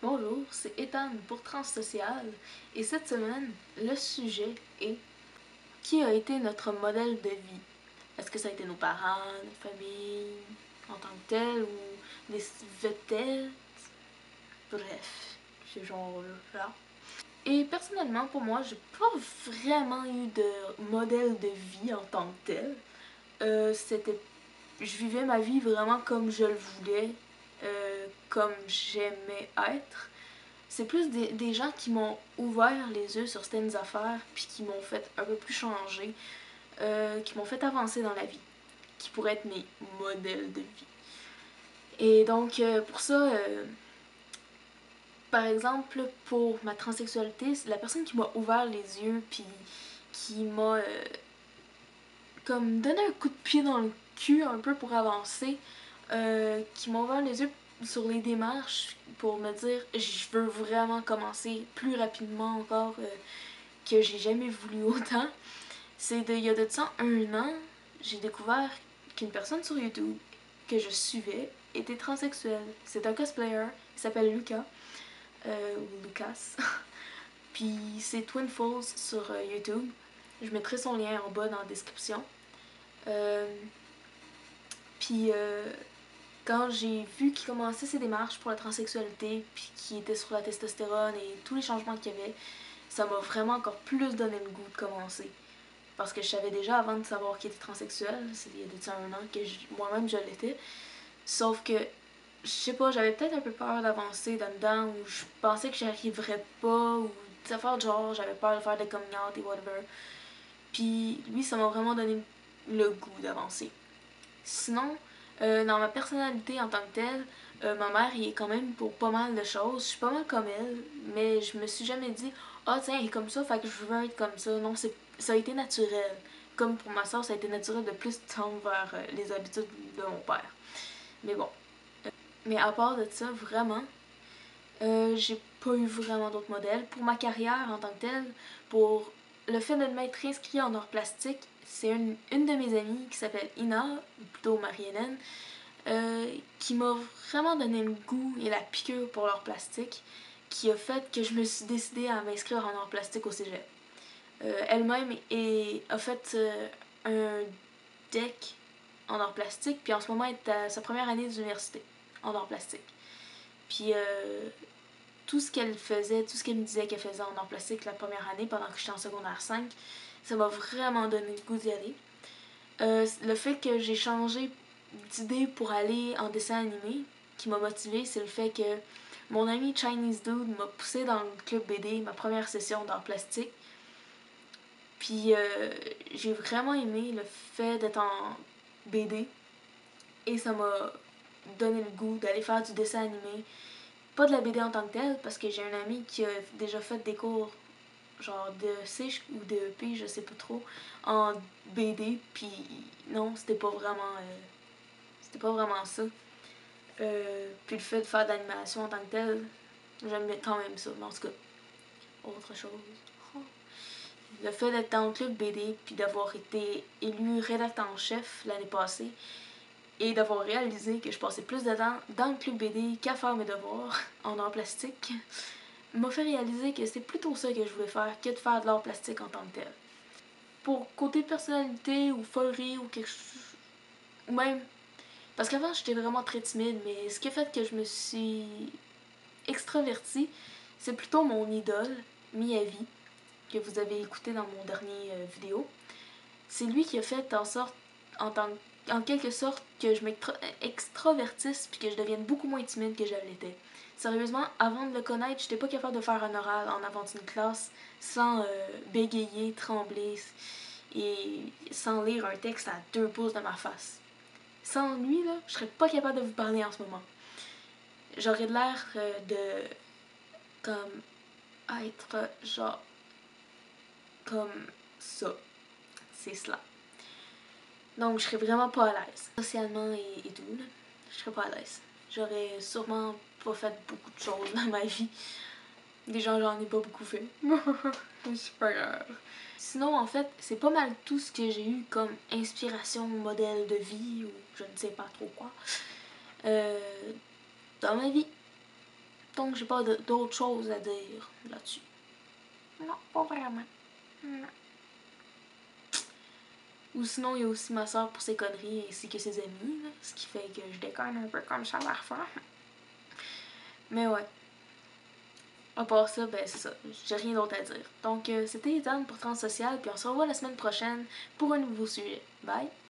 Bonjour, c'est Ethan pour Transsocial et cette semaine, le sujet est qui a été notre modèle de vie? Est-ce que ça a été nos parents, notre famille en tant que tel ou des vedettes? Bref, ce genre-là. Et personnellement, pour moi, j'ai pas vraiment eu de modèle de vie en tant que tel. Je vivais ma vie vraiment comme je le voulais, comme j'aimais être. C'est plus des gens qui m'ont ouvert les yeux sur certaines affaires, puis qui m'ont fait un peu plus changer, qui m'ont fait avancer dans la vie, qui pourraient être mes modèles de vie. Et donc, pour ça, par exemple, pour ma transsexualité, la personne qui m'a ouvert les yeux, puis qui m'a comme donné un coup de pied dans le cul un peu pour avancer, qui m'a ouvert les yeux sur les démarches pour me dire je veux vraiment commencer plus rapidement encore que j'ai jamais voulu autant. Il y a de ça un an, j'ai découvert qu'une personne sur YouTube que je suivais était transsexuelle. C'est un cosplayer, il s'appelle Lucas, ou Lucas. Puis c'est Twin Falls sur YouTube. Je mettrai son lien en bas dans la description. Euh, Puis quand j'ai vu qu'il commençait ses démarches pour la transsexualité, puis qu'il était sur la testostérone et tous les changements qu'il y avait, ça m'a vraiment encore plus donné le goût de commencer. Parce que je savais déjà avant de savoir qu'il était transsexuel, il y a déjà un an que moi-même je l'étais. Sauf que, je sais pas, j'avais peut-être un peu peur d'avancer là-dedans, ou je pensais que j'y arriverais pas, ou des affaires de genre, j'avais peur de faire des coming out et whatever. Puis lui, ça m'a vraiment donné le goût d'avancer. Sinon, dans ma personnalité en tant que telle, ma mère y est quand même pour pas mal de choses. Je suis pas mal comme elle, mais je me suis jamais dit ah tiens, elle est comme ça, fait que je veux être comme ça. Non, ça a été naturel. Comme pour ma soeur, ça a été naturel de plus tendre vers les habitudes de mon père. Mais bon. Mais à part de ça, vraiment, j'ai pas eu vraiment d'autres modèles. Pour ma carrière en tant que telle, pour le fait de m'être inscrit en art plastique, c'est une de mes amies qui s'appelle Ina, ou plutôt Marie-Hélène, qui m'a vraiment donné le goût et la piqûre pour l'art plastique, qui a fait que je me suis décidée à m'inscrire en art plastique au cégep. Elle-même a fait un deck en art plastique, puis en ce moment elle est à sa première année d'université en art plastique. Puis tout ce qu'elle faisait, tout ce qu'elle me disait qu'elle faisait en art plastique la première année pendant que j'étais en secondaire 5, ça m'a vraiment donné le goût d'y aller. Le fait que j'ai changé d'idée pour aller en dessin animé, qui m'a motivée, c'est le fait que mon ami Chinese Dude m'a poussé dans le club BD, ma première session d'art plastique. Puis j'ai vraiment aimé le fait d'être en BD et ça m'a donné le goût d'aller faire du dessin animé. Pas de la BD en tant que telle, parce que j'ai un ami qui a déjà fait des cours genre de C ou de EP, je sais pas trop, en BD, puis non, c'était pas vraiment ça. Puis le fait de faire de l'animation en tant que telle, j'aime quand même ça, mais en tout cas, autre chose. Le fait d'être dans le club BD, puis d'avoir été élu rédacteur en chef l'année passée, et d'avoir réalisé que je passais plus de temps dans le club BD qu'à faire mes devoirs en art plastique, m'a fait réaliser que c'est plutôt ça que je voulais faire que de faire de l'art plastique en tant que tel. Pour côté personnalité ou folerie ou quelque chose, ou même parce qu'avant j'étais vraiment très timide, mais ce qui a fait que je me suis extravertie, c'est plutôt mon idole, Miyavi, que vous avez écouté dans mon dernier vidéo. C'est lui qui a fait en sorte, en quelque sorte, que je m'extravertisse puis que je devienne beaucoup moins timide que je l'étais. Sérieusement, avant de le connaître, j'étais pas capable de faire un oral en avant d'une classe sans bégayer, trembler et sans lire un texte à 2 pouces de ma face. Sans lui, là, je serais pas capable de vous parler en ce moment. J'aurais de l'air de comme être genre comme ça. C'est cela. Donc, je serais vraiment pas à l'aise. Socialement et tout, là, je serais pas à l'aise. J'aurais sûrement pas fait beaucoup de choses dans ma vie. Déjà, j'en ai pas beaucoup fait. C'est pas grave. Sinon, en fait, c'est pas mal tout ce que j'ai eu comme inspiration, modèle de vie, ou je ne sais pas trop quoi, dans ma vie. Donc, j'ai pas d'autres choses à dire là-dessus. Non, pas vraiment. Non. Ou sinon, il y a aussi ma soeur pour ses conneries ainsi que ses amis, là, ce qui fait que je déconne un peu comme ça parfois. Mais ouais. À part ça, ben c'est ça. J'ai rien d'autre à dire. Donc, c'était Ethan pour Transsocial, puis on se revoit la semaine prochaine pour un nouveau sujet. Bye!